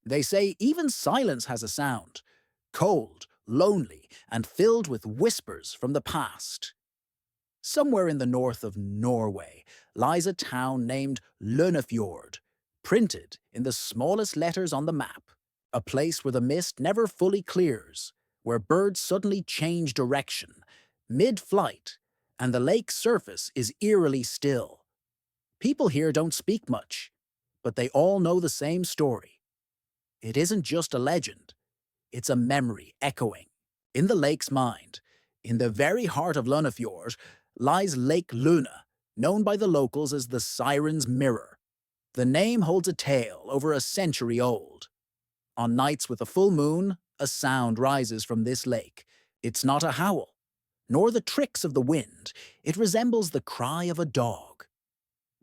They say even silence has a sound, cold, lonely, and filled with whispers from the past. Somewhere in the north of Norway lies a town named Lønefjord, printed in the smallest letters on the map, a place where the mist never fully clears, where birds suddenly change direction, mid-flight, and the lake's surface is eerily still. People here don't speak much, but they all know the same story. It isn't just a legend, it's a memory echoing. In the lake's mind, in the very heart of Lønefjord, lies Lake Luna, known by the locals as the Siren's Mirror. The name holds a tale over a century old. On nights with a full moon, a sound rises from this lake. It's not a howl, nor the tricks of the wind. It resembles the cry of a dog.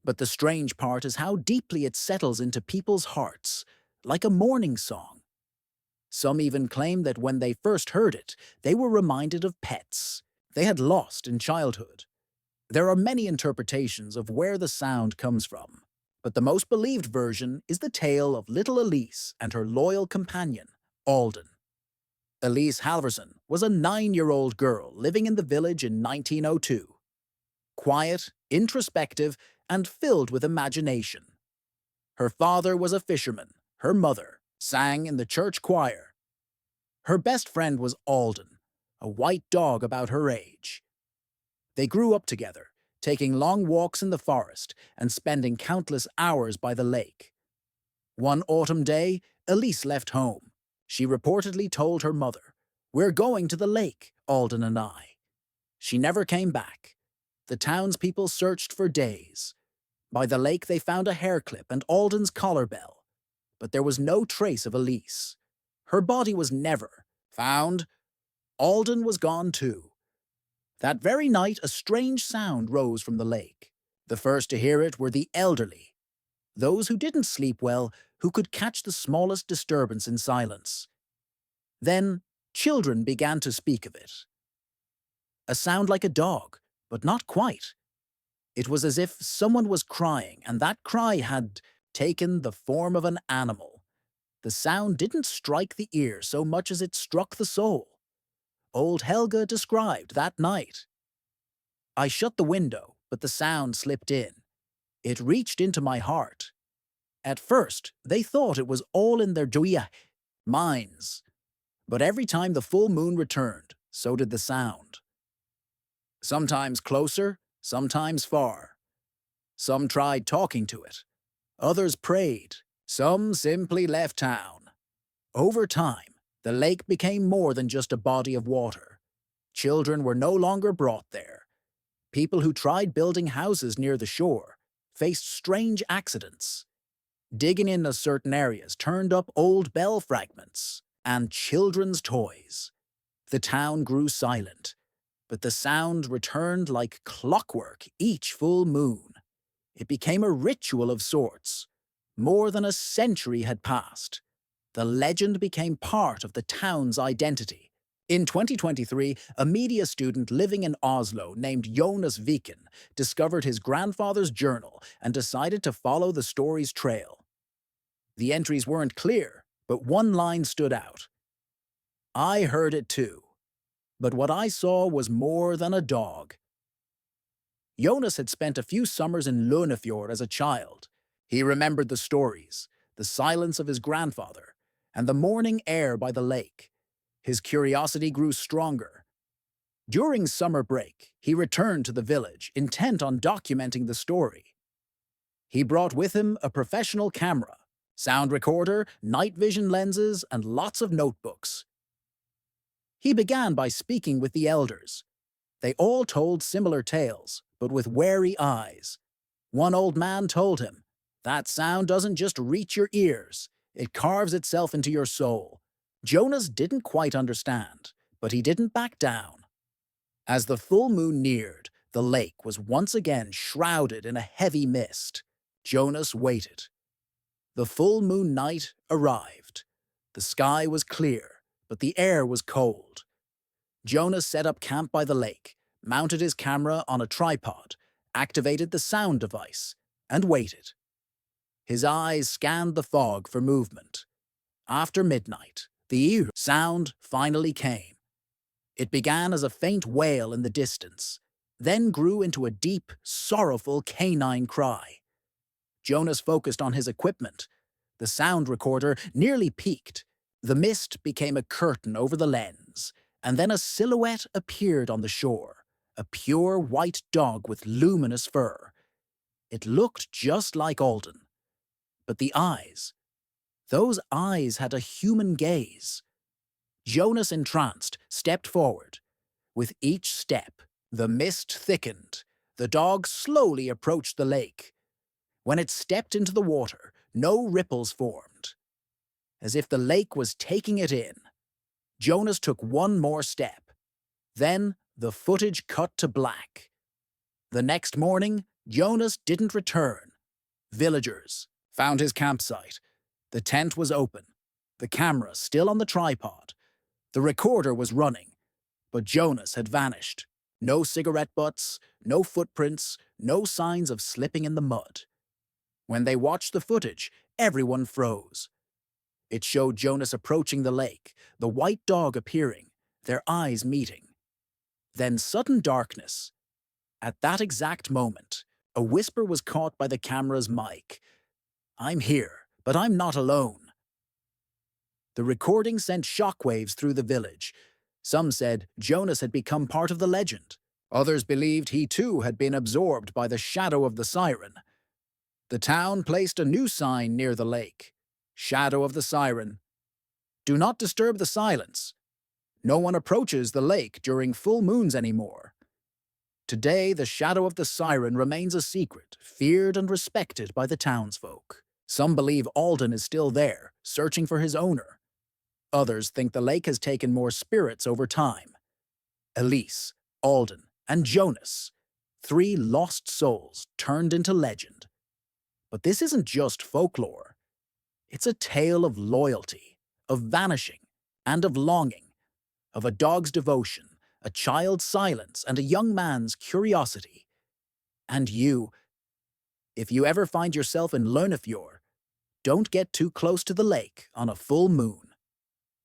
But the strange part is how deeply it settles into people's hearts, like a mourning song. Some even claim that when they first heard it, they were reminded of pets they had lost in childhood. There are many interpretations of where the sound comes from, but the most believed version is the tale of little Elise and her loyal companion, Alden. Elise Halverson was a 9-year-old girl living in the village in 1902. Quiet, introspective, and filled with imagination. Her father was a fisherman. Her mother sang in the church choir. Her best friend was Alden, a white dog about her age. They grew up together, taking long walks in the forest and spending countless hours by the lake. One autumn day, Elise left home. She reportedly told her mother, "We're going to the lake, Alden and I." She never came back. The townspeople searched for days. By the lake they found a hair clip and Alden's collar bell, but there was no trace of Elise. Her body was never found. Alden was gone too. That very night, a strange sound rose from the lake. The first to hear it were the elderly, those who didn't sleep well, who could catch the smallest disturbance in silence. Then, children began to speak of it. A sound like a dog, but not quite. It was as if someone was crying, and that cry had taken the form of an animal. The sound didn't strike the ear so much as it struck the soul. Old Helga described that night. "I shut the window, but the sound slipped in. It reached into my heart. At first, they thought it was all in their minds, but every time the full moon returned, so did the sound. Sometimes closer, sometimes far. Some tried talking to it. Others prayed. Some simply left town. Over time, the lake became more than just a body of water. Children were no longer brought there. People who tried building houses near the shore faced strange accidents. Digging in certain areas turned up old bell fragments and children's toys. The town grew silent, but the sound returned like clockwork each full moon. It became a ritual of sorts. More than a century had passed. The legend became part of the town's identity. In 2023, a media student living in Oslo named Jonas Viken discovered his grandfather's journal and decided to follow the story's trail. The entries weren't clear, but one line stood out. "I heard it too, but what I saw was more than a dog." Jonas had spent a few summers in Lønefjord as a child. He remembered the stories, the silence of his grandfather, and the morning air by the lake. His curiosity grew stronger. During summer break, he returned to the village, intent on documenting the story. He brought with him a professional camera, sound recorder, night vision lenses, and lots of notebooks. He began by speaking with the elders. They all told similar tales, but with wary eyes. One old man told him, "That sound doesn't just reach your ears, it carves itself into your soul." Jonas didn't quite understand, but he didn't back down. As the full moon neared, the lake was once again shrouded in a heavy mist. Jonas waited. The full moon night arrived. The sky was clear, but the air was cold. Jonas set up camp by the lake, mounted his camera on a tripod, activated the sound device, and waited. His eyes scanned the fog for movement. After midnight, the ear sound finally came. It began as a faint wail in the distance, then grew into a deep, sorrowful canine cry. Jonas focused on his equipment. The sound recorder nearly peaked. The mist became a curtain over the lens, and then a silhouette appeared on the shore, a pure white dog with luminous fur. It looked just like Alden. But the eyes, those eyes had a human gaze. Jonas, entranced, stepped forward. With each step, the mist thickened. The dog slowly approached the lake. When it stepped into the water, no ripples formed, as if the lake was taking it in. Jonas took one more step. Then the footage cut to black. The next morning, Jonas didn't return. Villagers found his campsite. The tent was open, the camera still on the tripod. The recorder was running, but Jonas had vanished. No cigarette butts, no footprints, no signs of slipping in the mud. When they watched the footage, everyone froze. It showed Jonas approaching the lake, the white dog appearing, their eyes meeting. Then sudden darkness. At that exact moment, a whisper was caught by the camera's mic. "I'm here, but I'm not alone." The recording sent shockwaves through the village. Some said Jonas had become part of the legend. Others believed he too had been absorbed by the shadow of the Siren. The town placed a new sign near the lake. "Shadow of the Siren. Do not disturb the silence. No one approaches the lake during full moons anymore." Today, the shadow of the Siren remains a secret, feared and respected by the townsfolk. Some believe Alden is still there, searching for his owner. Others think the lake has taken more spirits over time. Elise, Alden, and Jonas, 3 lost souls turned into legend. But this isn't just folklore. It's a tale of loyalty, of vanishing, and of longing, of a dog's devotion, a child's silence, and a young man's curiosity. And you, if you ever find yourself in Lønefjord, don't get too close to the lake on a full moon,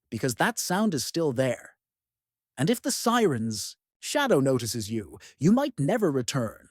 because that sound is still there. And if the siren's shadow notices you, you might never return.